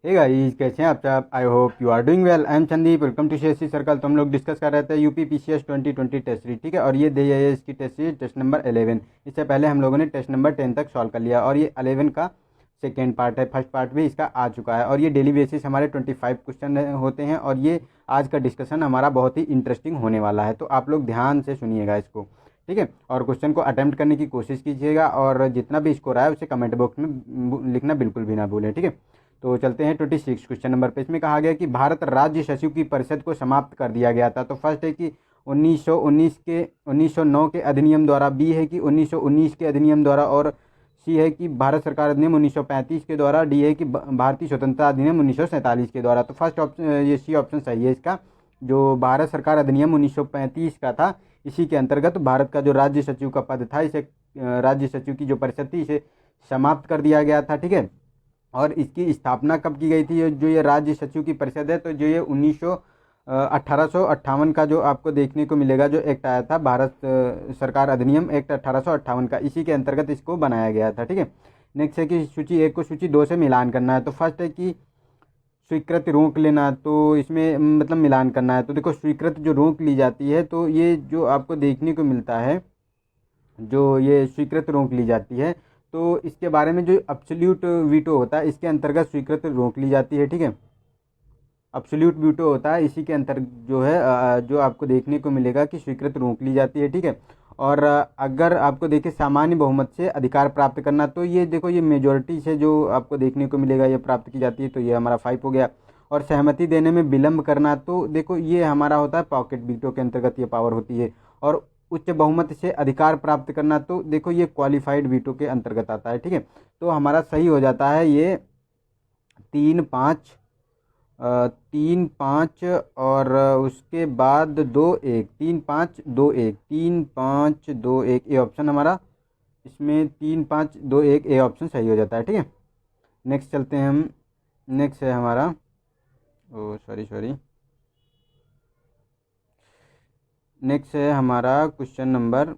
Hey guys, कैसे हैं आप सब। I hope you are doing well. I am Sandeep, welcome to CSC circle. तो हम लोग डिस्कस कर रहे थे यूपी पीसीएस 2020 टेस्ट सीरीज, ठीक है। और ये दी है इसकी टेस्ट सीरीज, टेस्ट नंबर 11। इससे पहले हम लोगों ने टेस्ट नंबर 10 तक सॉल्व कर लिया और ये 11 का सेकेंड पार्ट है। फर्स्ट पार्ट भी इसका आ चुका है और ये डेली बेसिस हमारे 25 क्वेश्चन होते हैं और ये आज का डिस्कशन हमारा बहुत ही इंटरेस्टिंग होने वाला है। तो आप लोग ध्यान से सुनिएगा इसको, ठीक है। और क्वेश्चन को अटेम्प्ट करने की कोशिश कीजिएगा और जितना भी स्कोर आया उसे कमेंट बॉक्स में लिखना बिल्कुल भी ना भूलें, ठीक है। तो चलते हैं 26 क्वेश्चन नंबर पे। इसमें कहा गया कि भारत राज्य सचिव की परिषद को समाप्त कर दिया गया था। तो फर्स्ट है कि 1909 के अधिनियम द्वारा, बी है कि 1919 के अधिनियम द्वारा, और सी है कि भारत सरकार अधिनियम 1935 के द्वारा, डी है कि भारतीय स्वतंत्रता अधिनियम 1947 के द्वारा। तो फर्स्ट ऑप्शन, ये सी ऑप्शन सही है इसका। जो भारत सरकार अधिनियम 1935 का था, इसी के अंतर्गत भारत का जो राज्य सचिव का पद था, इसे राज्य सचिव की जो परिषद थी इसे समाप्त कर दिया गया था, ठीक है। और इसकी स्थापना कब की गई थी? जो ये राज्य सचिव की परिषद है, तो जो ये 1858 का जो आपको देखने को मिलेगा, जो एक्ट आया था, भारत सरकार अधिनियम एक्ट 1858 का, इसी के अंतर्गत इसको बनाया गया था, ठीक है। नेक्स्ट है कि सूची 1 को सूची 2 से मिलान करना है। तो फर्स्ट है कि स्वीकृत रोक लेना, तो इसमें मतलब मिलान करना है। तो देखो, स्वीकृत जो रोक ली जाती है, तो ये जो आपको देखने को मिलता है, जो ये स्वीकृत रोक ली जाती है, तो इसके बारे में जो अब्सोल्यूट वीटो होता है, इसके अंतर्गत स्वीकृत रोक ली जाती है, ठीक है। अब्सोल्यूट वीटो होता है, इसी के अंतर्गत जो है जो आपको देखने को मिलेगा कि स्वीकृत रोक ली जाती है, ठीक है। और अगर आपको देखिए सामान्य बहुमत से अधिकार प्राप्त करना, तो ये देखो, ये मेजोरिटी से जो आपको देखने को मिलेगा ये प्राप्त की जाती है, तो ये हमारा 5 हो गया। और सहमति देने में विलंब करना, तो देखो ये हमारा होता है पॉकेट वीटो के अंतर्गत ये पावर होती है। और उच्च बहुमत से अधिकार प्राप्त करना, तो देखो ये क्वालिफाइड वीटो के अंतर्गत आता है, ठीक है। तो हमारा सही हो जाता है ये 3-5, 3-5, और उसके बाद 2-1, 3-5-2-1, 3-5-2-1, ये ऑप्शन हमारा, इसमें 3-5-2-1 ए ऑप्शन सही हो जाता है, ठीक है। नेक्स्ट चलते हैं हम। नेक्स्ट है हमारा, ओ सॉरी, नेक्स्ट है हमारा क्वेश्चन नंबर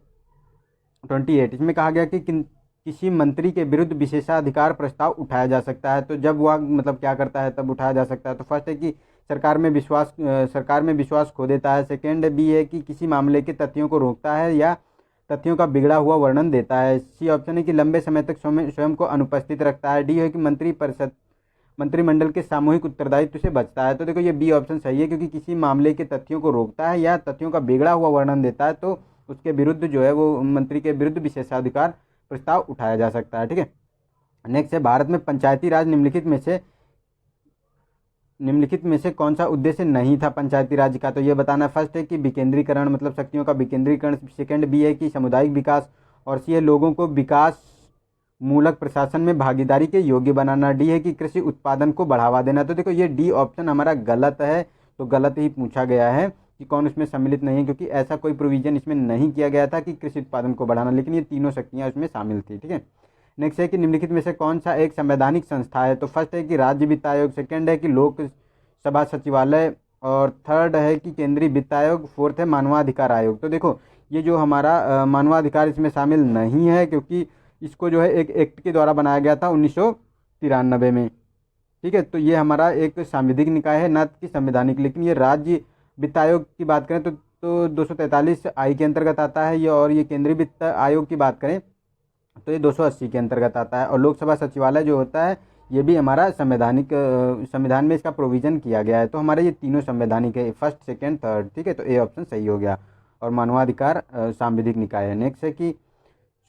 28। इसमें कहा गया कि किसी मंत्री के विरुद्ध विशेषाधिकार प्रस्ताव उठाया जा सकता है। तो जब वह मतलब क्या करता है तब उठाया जा सकता है। तो फर्स्ट है कि सरकार में विश्वास खो देता है। सेकेंड बी है कि किसी मामले के तथ्यों को रोकता है या तथ्यों का बिगड़ा हुआ वर्णन देता है। सी ऑप्शन है कि लंबे समय तक स्वयं को अनुपस्थित रखता है। डी है कि मंत्रिमंडल के सामूहिक उत्तरदायित्व से बचता है। तो देखो ये बी ऑप्शन सही है, क्योंकि किसी मामले के तथ्यों को रोकता है या तथ्यों का बिगड़ा हुआ वर्णन देता है, तो उसके विरुद्ध जो है वो मंत्री के विरुद्ध विशेषाधिकार प्रस्ताव उठाया जा सकता है, ठीक है। नेक्स्ट है, भारत में पंचायती राज निम्नलिखित में से कौन सा उद्देश्य नहीं था पंचायती राज का? तो ये बताना। फर्स्ट है कि विकेंद्रीकरण, मतलब शक्तियों का विकेंद्रीकरण। सेकंड बी है कि सामुदायिक विकास, और सी है लोगों को विकास मूलक प्रशासन में भागीदारी के योग्य बनाना। डी है कि कृषि उत्पादन को बढ़ावा देना। तो देखो ये डी ऑप्शन हमारा गलत है, तो गलत ही पूछा गया है कि कौन इसमें सम्मिलित नहीं है, क्योंकि ऐसा कोई प्रोविजन इसमें नहीं किया गया था कि कृषि उत्पादन को बढ़ाना, लेकिन ये तीनों शक्तियाँ इसमें शामिल थी, ठीक है। नेक्स्ट है कि निम्नलिखित में से कौन सा एक संवैधानिक संस्था है? तो फर्स्ट है कि राज्य वित्त आयोग, सेकेंड है कि लोक सभा सचिवालय, और थर्ड है कि केंद्रीय वित्त आयोग, फोर्थ है मानवाधिकार आयोग। तो देखो ये जो हमारा मानवाधिकार इसमें शामिल नहीं है, क्योंकि इसको जो है एक एक्ट के द्वारा बनाया गया था 1993 में, ठीक है। तो ये हमारा एक सांविधिक निकाय है, न कि संवैधानिक। लेकिन ये राज्य वित्त आयोग की बात करें तो 243 आई के अंतर्गत आता है ये, और ये केंद्रीय वित्त आयोग की बात करें तो ये 280 के अंतर्गत आता है। और लोकसभा सचिवालय जो होता है ये भी हमारा संवैधानिक, संविधान में इसका प्रोविज़न किया गया है। तो हमारे ये तीनों संवैधानिक है, फर्स्ट सेकेंड थर्ड, ठीक है। तो ए ऑप्शन सही हो गया। और मानवाधिकार सांविधिक निकाय है। नेक्स्ट है कि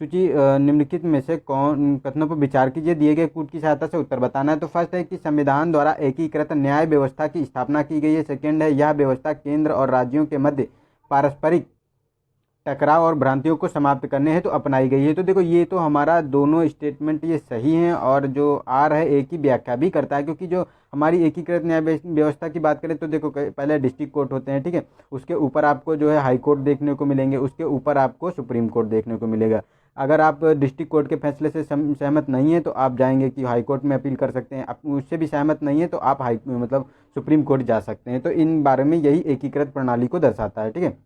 सूची निम्नलिखित में से कौन कथनों पर विचार कीजिए, दिए गए कूट की सहायता से उत्तर बताना है। तो फर्स्ट है कि संविधान द्वारा एकीकृत न्याय व्यवस्था की स्थापना की गई है। सेकेंड है यह व्यवस्था केंद्र और राज्यों के मध्य पारस्परिक टकराव और भ्रांतियों को समाप्त करने हेतु तो अपनाई गई है। तो देखो ये तो हमारा दोनों स्टेटमेंट ये सही हैं, और जो आर है एक ही व्याख्या भी करता है, क्योंकि जो हमारी एकीकृत न्याय व्यवस्था की बात करें तो देखो पहले डिस्ट्रिक्ट कोर्ट होते हैं, ठीक है। उसके ऊपर आपको जो है हाई कोर्ट देखने को मिलेंगे, उसके ऊपर आपको सुप्रीम कोर्ट देखने को मिलेगा। अगर आप डिस्ट्रिक्ट कोर्ट के फैसले से सहमत नहीं है तो आप जाएंगे कि हाई कोर्ट में अपील कर सकते हैं। आप उससे भी सहमत नहीं है तो आप मतलब सुप्रीम कोर्ट जा सकते हैं। तो इन बारे में यही एकीकृत प्रणाली को दर्शाता है, ठीक है।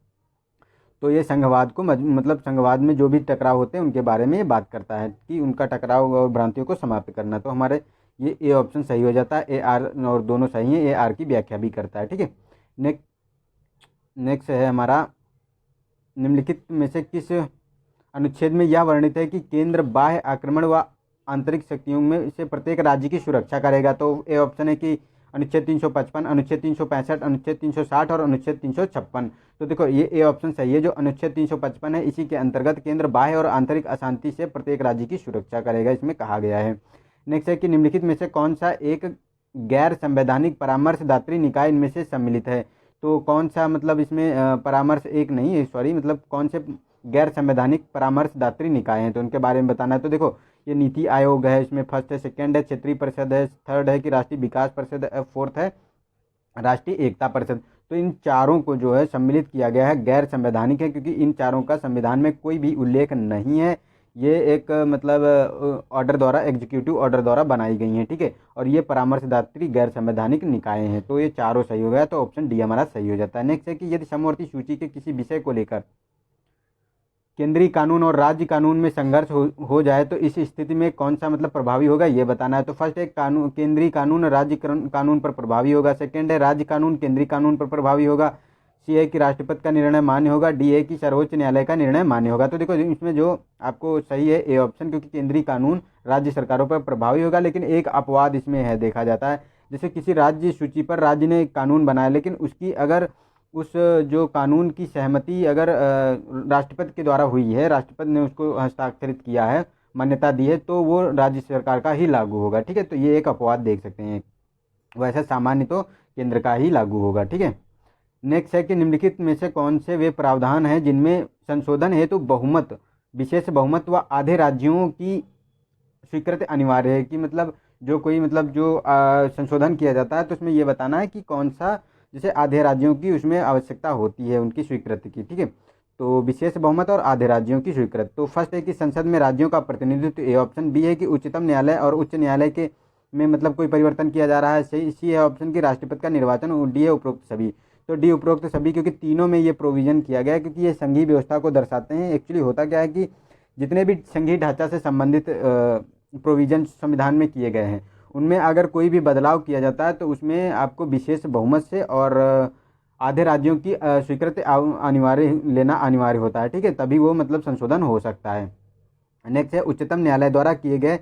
तो ये संघवाद को मतलब संघवाद में जो भी टकराव होते हैं उनके बारे में ये बात करता है कि उनका टकराव और भ्रांतियों को समाप्त करना। तो हमारे ये ए ऑप्शन सही हो जाता है। ए आर और दोनों सही हैं, ए आर की व्याख्या भी करता है। ठीक है, नेक्स्ट है हमारा, निम्नलिखित में से किस अनुच्छेद में यह वर्णित है कि केंद्र बाह्य आक्रमण व आंतरिक शक्तियों में से प्रत्येक राज्य की सुरक्षा करेगा? तो ए ऑप्शन है कि अनुच्छेद 355, अनुच्छेद 365, अनुच्छेद 360 और अनुच्छेद 356। तो देखो ये ए ऑप्शन सही है। जो अनुच्छेद 355 है, इसी के अंतर्गत केंद्र बाह्य और आंतरिक अशांति से प्रत्येक राज्य की सुरक्षा करेगा, इसमें कहा गया है। नेक्स्ट है कि निम्नलिखित में से कौन सा एक गैर संवैधानिक परामर्शदात्री निकाय इनमें से सम्मिलित है? तो कौन सा, मतलब इसमें परामर्श एक नहीं है, सॉरी, मतलब कौन से गैर संवैधानिक परामर्शदात्री निकाय हैं, तो उनके बारे में बताना है। तो देखो ये नीति आयोग है, इसमें फर्स्ट है, सेकंड है क्षेत्रीय परिषद है, थर्ड है कि राष्ट्रीय विकास परिषद है, फोर्थ है राष्ट्रीय एकता परिषद। तो इन चारों को जो है सम्मिलित किया गया है, गैर संवैधानिक है, क्योंकि इन चारों का संविधान में कोई भी उल्लेख नहीं है। ये एक मतलब ऑर्डर द्वारा, एग्जीक्यूटिव ऑर्डर द्वारा बनाई गई हैं। ठीक है, और ये परामर्शदात्री गैर संवैधानिक निकाय हैं। तो ये चारों सही हो गया, तो ऑप्शन डी हमारा सही हो जाता है। नेक्स्ट है कि यदि समवर्ती सूची के किसी विषय को लेकर केंद्रीय कानून और राज्य कानून में संघर्ष हो जाए तो इस स्थिति में कौन सा मतलब प्रभावी होगा, ये बताना है। तो फर्स्ट है कानून, केंद्रीय कानून राज्य कानून पर प्रभावी होगा। सेकंड है राज्य कानून केंद्रीय कानून पर प्रभावी होगा। सी है कि राष्ट्रपति का निर्णय मान्य होगा। डी है कि सर्वोच्च न्यायालय का निर्णय मान्य होगा। तो देखो इसमें जो आपको सही है ए ऑप्शन, क्योंकि केंद्रीय कानून राज्य सरकारों पर प्रभावी होगा। लेकिन एक अपवाद इसमें है, देखा जाता है, जैसे किसी राज्य सूची पर राज्य ने एक कानून बनाया, लेकिन उसकी अगर उस जो कानून की सहमति अगर राष्ट्रपति के द्वारा हुई है, राष्ट्रपति ने उसको हस्ताक्षरित किया है, मान्यता दी है, तो वो राज्य सरकार का ही लागू होगा। ठीक है, तो ये एक अपवाद देख सकते हैं, वैसे सामान्य तो केंद्र का ही लागू होगा। ठीक है, नेक्स्ट है कि निम्नलिखित में से कौन से वे प्रावधान हैं जिनमें संशोधन हेतु बहुमत, विशेष बहुमत व आधे राज्यों की स्वीकृति अनिवार्य है? कि मतलब जो कोई मतलब जो संशोधन किया जाता है, तो उसमें ये बताना है कि कौन सा, जैसे आधे राज्यों की उसमें आवश्यकता होती है उनकी स्वीकृति की। ठीक है, तो विशेष बहुमत और आधे राज्यों की स्वीकृति। तो फर्स्ट है कि संसद में राज्यों का प्रतिनिधित्व, ए ऑप्शन। बी है कि उच्चतम न्यायालय और उच्च न्यायालय के में मतलब कोई परिवर्तन किया जा रहा है, सही। सी है ऑप्शन की राष्ट्रपति का निर्वाचन, और डी है उपरोक्त सभी। तो डी उपरोक्त सभी, क्योंकि तीनों में ये प्रोविजन किया गया है, क्योंकि ये संघीय व्यवस्था को दर्शाते हैं। एक्चुअली होता क्या है कि जितने भी संघीय ढांचा से संबंधित प्रोविजन संविधान में किए गए हैं, उनमें अगर कोई भी बदलाव किया जाता है तो उसमें आपको विशेष बहुमत से और आधे राज्यों की स्वीकृति अनिवार्य लेना अनिवार्य होता है। ठीक है, तभी वो मतलब संशोधन हो सकता है। नेक्स्ट है उच्चतम न्यायालय द्वारा किए गए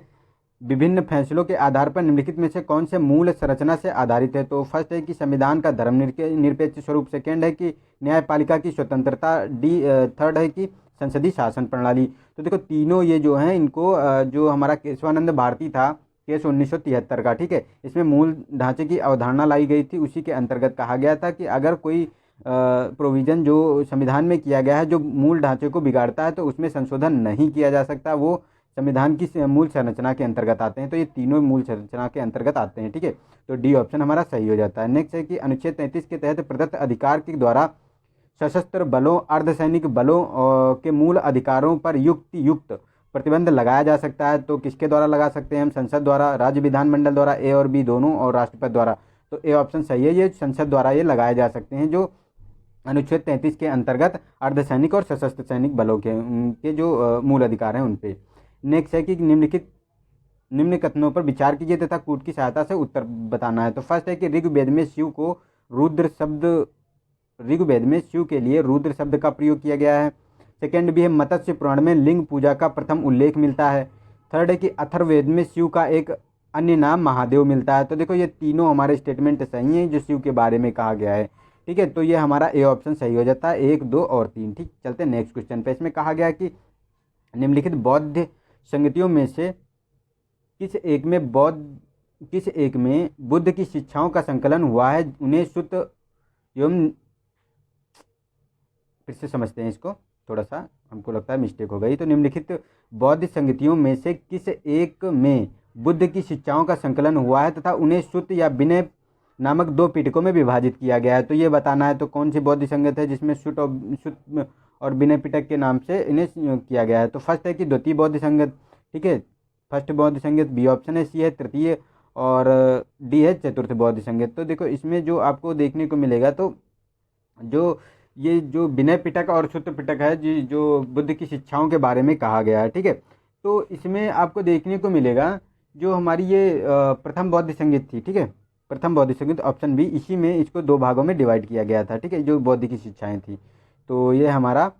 विभिन्न फैसलों के आधार पर निम्नलिखित में से कौन से मूल संरचना से आधारित है? तो फर्स्ट है कि संविधान का धर्मनिरपेक्ष स्वरूप। सेकेंड है कि न्यायपालिका की स्वतंत्रता। डी थर्ड है कि संसदीय शासन प्रणाली। तो देखो तीनों ये जो हैं, इनको जो हमारा केशवानंद भारती था, केस 1973 का, ठीक है, इसमें मूल ढांचे की अवधारणा लाई गई थी। उसी के अंतर्गत कहा गया था कि अगर कोई प्रोविज़न जो संविधान में किया गया है जो मूल ढांचे को बिगाड़ता है तो उसमें संशोधन नहीं किया जा सकता, वो संविधान की मूल संरचना के अंतर्गत आते हैं। तो ये तीनों मूल संरचना के अंतर्गत आते हैं। ठीक है, तो डी ऑप्शन हमारा सही हो जाता है। नेक्स्ट है कि अनुच्छेद 33 के तहत प्रदत्त अधिकार के द्वारा सशस्त्र बलों, अर्धसैनिक बलों के मूल अधिकारों पर युक्त प्रतिबंध लगाया जा सकता है। तो किसके द्वारा लगा सकते हैं हम? संसद द्वारा, राज्य विधानमंडल द्वारा, ए और बी दोनों, और राष्ट्रपति द्वारा। तो ए ऑप्शन सही है, ये संसद द्वारा ये लगाए जा सकते हैं, जो अनुच्छेद 33 के अंतर्गत अर्धसैनिक और सशस्त्र सैनिक बलों के उनके जो मूल अधिकार हैं उन पे। नेक्स्ट है कि निम्न कथनों पर विचार कीजिए तथा कूट की सहायता से उत्तर बताना है। तो फर्स्ट है कि ऋग्वेद में शिव के लिए रुद्र शब्द का प्रयोग किया गया है। सेकेंड भी है मत्स्य पुराण में लिंग पूजा का प्रथम उल्लेख मिलता है। थर्ड है कि अथर्ववेद में शिव का एक अन्य नाम महादेव मिलता है। तो देखो ये तीनों हमारे स्टेटमेंट सही हैं जो शिव के बारे में कहा गया है। ठीक है, तो ये हमारा ए ऑप्शन सही हो जाता है, 1, 2 और 3। ठीक, चलते हैं नेक्स्ट क्वेश्चन पे। इसमें कहा गया कि निम्नलिखित बौद्ध संगतियों में से किस एक में बुद्ध की शिक्षाओं का संकलन हुआ है? उन्हें सुत एवं, फिर से समझते हैं इसको, थोड़ा सा हमको लगता है मिस्टेक हो गई। तो निम्नलिखित बौद्ध संगतियों में से किस एक में बुद्ध की शिक्षाओं का संकलन हुआ है तथा उन्हें सुत या विनय नामक 2 पिटकों में विभाजित किया गया है? तो ये बताना है। तो कौन सी बौद्ध संगत है जिसमें सुत और विनय पिटक के नाम से इन्हें किया गया है? तो फर्स्ट है कि द्वितीय बौद्ध संगत। ठीक है, फर्स्ट बौद्ध संगत बी ऑप्शन है। सी है तृतीय, और डी है चतुर्थ बौद्ध संगत। तो देखो इसमें जो आपको देखने को मिलेगा, तो ये जो विनय पिटक और सुत्त पिटक है जो बुद्ध की शिक्षाओं के बारे में कहा गया है। ठीक है, तो इसमें आपको देखने को मिलेगा जो हमारी ये प्रथम बौद्ध संगीत थी, ठीक है, प्रथम बौद्ध संगीत ऑप्शन बी, इसी में इसको दो भागों में डिवाइड किया गया था, ठीक है, जो बौद्ध की शिक्षाएं थी। तो ये हमारा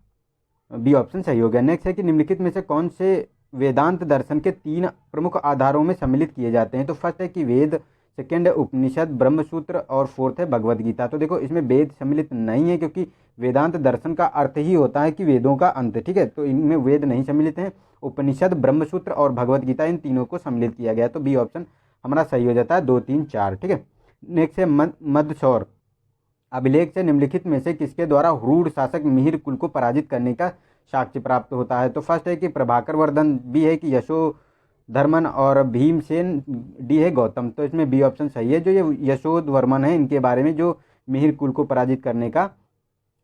बी ऑप्शन सही हो गया। नेक्स्ट है कि निम्नलिखित में से कौन से वेदांत दर्शन के तीन प्रमुख आधारों में सम्मिलित किए जाते हैं। तो फर्स्ट है कि वेद, सेकेंड है उपनिषद ब्रह्मसूत्र और फोर्थ है भगवद गीता। तो देखो इसमें वेद सम्मिलित नहीं है क्योंकि वेदांत दर्शन का अर्थ ही होता है कि वेदों का अंत, ठीक है, तो इनमें वेद नहीं सम्मिलित हैं। उपनिषद, ब्रह्मसूत्र और भगवद गीता, इन तीनों को सम्मिलित किया गया। तो बी ऑप्शन हमारा सही हो जाता है, 2, 3, 4, ठीक है। नेक्स्ट है मदसौर अभिलेख से निम्नलिखित में से किसके द्वारा हुरूर शासक मिहिर कुल को पराजित करने का साक्ष्य प्राप्त होता है। तो फर्स्ट है कि प्रभाकर वर्धन, बी है कि यशोधर्मन और भीमसेन, डी है गौतम। तो इसमें बी ऑप्शन सही है। जो ये यशोधवर्मन है, इनके बारे में जो मिहिर कुल को पराजित करने का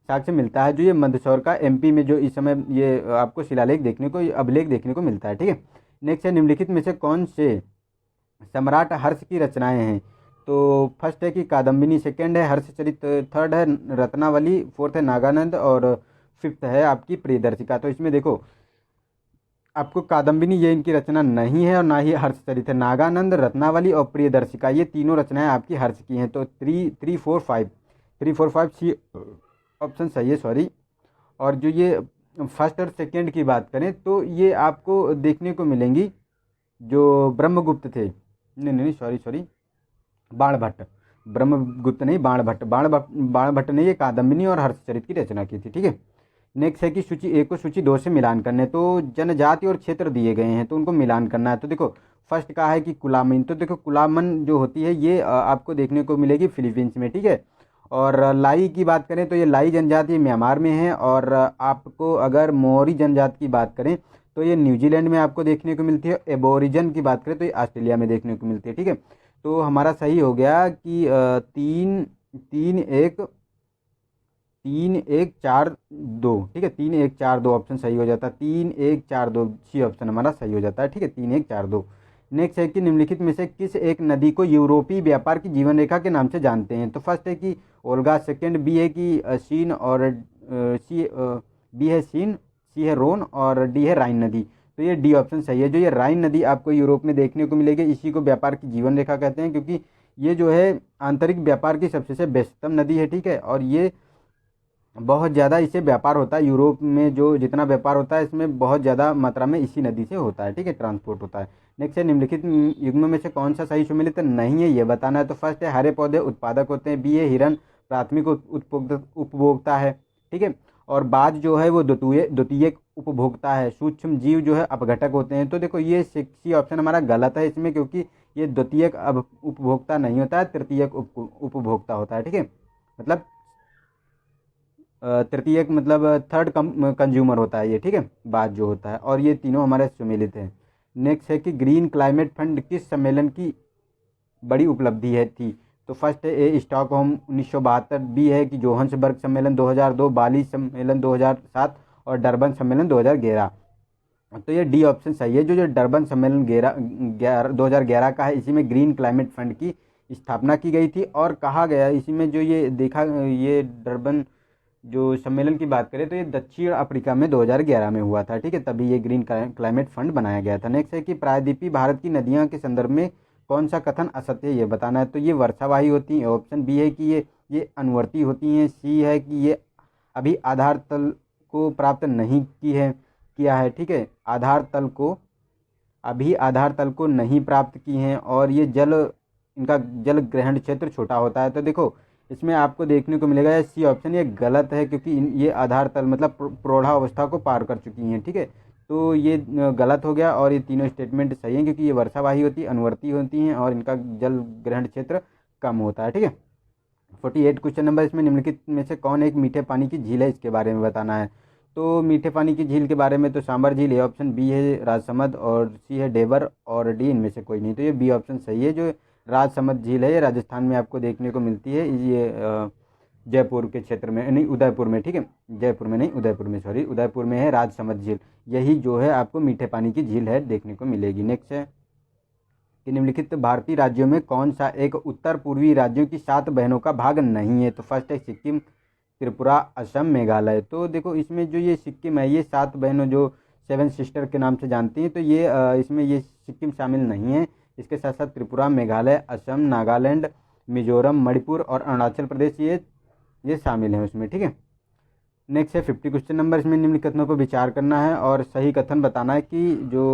साक्ष्य मिलता है। जो ये मंदसौर का एमपी में जो इस समय ये आपको शिलालेख देखने को, अभिलेख देखने को मिलता है, ठीक है। नेक्स्ट है निम्नलिखित में से कौन से सम्राट हर्ष की रचनाएं हैं। तो फर्स्ट है कि कादम्बिनी, सेकंड है हर्षचरित, थर्ड है रत्नावली, फोर्थ है नागानंद और फिफ्थ है आपकी प्रियदर्शिका। तो इसमें देखो आपको कादम्बिनी ये इनकी रचना नहीं है और ना ही हर्षचरित है। नागानंद, रत्नावली और प्रियदर्शिका ये तीनों रचनाएं आपकी हर्ष की हैं। तो 3, 4, 5 सी ऑप्शन सही है, सॉरी। और जो ये फर्स्ट और सेकंड की बात करें तो ये आपको देखने को मिलेंगी जो ब्रह्मगुप्त थे, नहीं, सॉरी, बाणभट्ट, ब्रह्मगुप्त नहीं, बाणभट्ट ने ये कादम्बिनी और हर्षचरित की रचना की थी, ठीक है। नेक्स्ट है कि सूची ए को सूची 2 से मिलान करने। तो जनजाति और क्षेत्र दिए गए हैं तो उनको मिलान करना है। तो देखो फर्स्ट का है कि कुलामिन। तो देखो कुलामन जो होती है ये आपको देखने को मिलेगी फिलीपींस में, ठीक है। और लाई की बात करें तो ये लाई जनजाति म्यांमार में है। और आपको अगर मोरी जनजाति की बात करें तो ये न्यूजीलैंड में आपको देखने को मिलती है। एबोरिजन की बात करें तो ये ऑस्ट्रेलिया में देखने को मिलती है, ठीक है। तो हमारा सही हो गया कि 3, 1, 4, 2, ठीक है, 3, 1, 4, 2 ऑप्शन सही हो जाता है। 3, 1, 4, 2 सी ऑप्शन हमारा सही हो जाता है, ठीक है, 3, 1, 4, 2। नेक्स्ट है कि निम्नलिखित में से किस एक नदी को यूरोपीय व्यापार की जीवन रेखा के नाम से जानते हैं। तो फर्स्ट है कि ओल्गा, सेकंड बी है कि सीन और बी है सीन, सी है रोन और डी है राइन नदी। तो ये डी ऑप्शन सही है। जो ये राइन नदी आपको यूरोप में देखने को मिलेगी, इसी को व्यापार की जीवन रेखा कहते हैं क्योंकि ये जो है आंतरिक व्यापार की सबसे व्यस्ततम नदी है, ठीक है। और ये बहुत ज़्यादा इससे व्यापार होता है, यूरोप में जो जितना व्यापार होता है इसमें बहुत ज़्यादा मात्रा में इसी नदी से होता है, ठीक है, ट्रांसपोर्ट होता है। नेक्स्ट है निम्नलिखित युग्म में से कौन सा सही सुमेलित नहीं है ये बताना है। तो फर्स्ट है हरे पौधे उत्पादक होते हैं, बी है हिरन प्राथमिक उपभोक्ता है, ठीक है। और बाज जो है वो द्वितीयक उपभोक्ता है। सूक्ष्म जीव जो है अपघटक होते हैं। तो देखो ये सी ऑप्शन हमारा गलत है इसमें क्योंकि ये द्वितीयक उपभोक्ता नहीं होता है, तृतीयक उपभोक्ता होता है, ठीक है। मतलब तृतीयक मतलब थर्ड कंज्यूमर होता है ये, ठीक है, बात जो होता है। और ये तीनों हमारे सम्मिलित हैं। नेक्स्ट है कि ग्रीन क्लाइमेट फंड किस सम्मेलन की बड़ी उपलब्धि है थी। तो फर्स्ट है ए स्टॉकहोम 1972, बी है कि जोहान्सबर्ग सम्मेलन 2002, बाली सम्मेलन 2007 और डरबन सम्मेलन 2011। तो ये डी ऑप्शन सही है। जो डरबन सम्मेलन 2011 का है, इसी में ग्रीन क्लाइमेट फंड की स्थापना की गई थी। और कहा गया इसी में जो ये देखा, ये डरबन जो सम्मेलन की बात करें तो ये दक्षिण अफ्रीका में 2011 में हुआ था, ठीक है, तभी ये ग्रीन क्लाइमेट फंड बनाया गया था। नेक्स्ट है कि प्रायद्वीपीय भारत की नदियां के संदर्भ में कौन सा कथन असत्य है ये बताना है। तो ये वर्षावाही होती हैं, ऑप्शन बी है कि ये अनुवर्ती होती हैं, सी है कि ये अभी आधार तल को प्राप्त नहीं किया है, ठीक है, आधार तल को नहीं प्राप्त की हैं। और ये इनका जल ग्रहण क्षेत्र छोटा होता है। तो देखो इसमें आपको देखने को मिलेगा सी ऑप्शन ये गलत है क्योंकि ये आधार तल मतलब प्रौढ़ावस्था को पार कर चुकी हैं, ठीक है। तो ये गलत हो गया और ये तीनों स्टेटमेंट सही हैं क्योंकि ये वर्षावाही होती है, अनुवर्ती होती हैं और इनका जल ग्रहण क्षेत्र कम होता है, ठीक है। 48 क्वेश्चन नंबर, इसमें निम्नलिखित में से कौन एक मीठे पानी की झील है, इसके बारे में बताना है। तो मीठे पानी की झील के बारे में तो सांबर झील है, ऑप्शन बी है राजसमंद और सी है डेबर और डी इनमें से कोई नहीं। तो ये बी ऑप्शन सही है। जो राजसमंद झील है ये राजस्थान में आपको देखने को मिलती है। ये जयपुर के क्षेत्र में नहीं, उदयपुर में, ठीक है, जयपुर में नहीं, उदयपुर में, सॉरी, उदयपुर में है राजसमंद झील। यही जो है आपको मीठे पानी की झील है देखने को मिलेगी। नेक्स्ट है कि निम्नलिखित भारतीय राज्यों में कौन सा एक उत्तर पूर्वी राज्यों की 7 बहनों का भाग नहीं है। तो फर्स्ट है सिक्किम, त्रिपुरा, असम, मेघालय। तो देखो इसमें जो ये सिक्किम है ये 7 बहनों जो सेवन सिस्टर के नाम से जानती हैं। तो ये इसमें ये सिक्किम शामिल नहीं है। इसके साथ साथ त्रिपुरा, मेघालय, असम, नागालैंड, मिजोरम, मणिपुर और अरुणाचल प्रदेश ये शामिल हैं उसमें, ठीक है। नेक्स्ट है 50 क्वेश्चन नंबर। इसमें निम्न कथनों पर विचार करना है और सही कथन बताना है कि जो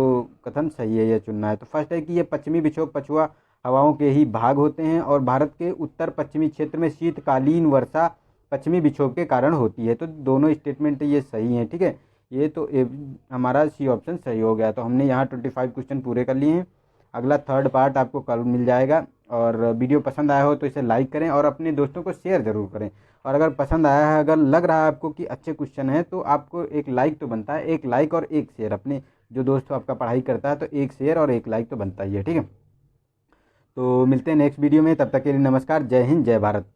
कथन सही है यह चुनना है। तो फर्स्ट है कि ये पश्चिमी विक्षोभ पछुआ हवाओं के ही भाग होते हैं और भारत के उत्तर पश्चिमी क्षेत्र में शीतकालीन वर्षा पश्चिमी विक्षोभ के कारण होती है। तो दोनों स्टेटमेंट ये सही हैं, ठीक है। ये तो हमारा सी ऑप्शन सही हो गया। तो हमने यहाँ 25 क्वेश्चन पूरे कर लिए हैं। अगला थर्ड पार्ट आपको कल मिल जाएगा। और वीडियो पसंद आया हो तो इसे लाइक करें और अपने दोस्तों को शेयर ज़रूर करें। और अगर पसंद आया है, अगर लग रहा है आपको कि अच्छे क्वेश्चन हैं, तो आपको एक लाइक तो बनता है, एक लाइक और एक शेयर। अपने जो दोस्त आपका पढ़ाई करता है तो एक शेयर और एक लाइक तो बनता ही है, ठीक है। तो मिलते हैं नेक्स्ट वीडियो में, तब तक के लिए नमस्कार। जय हिंद, जय भारत।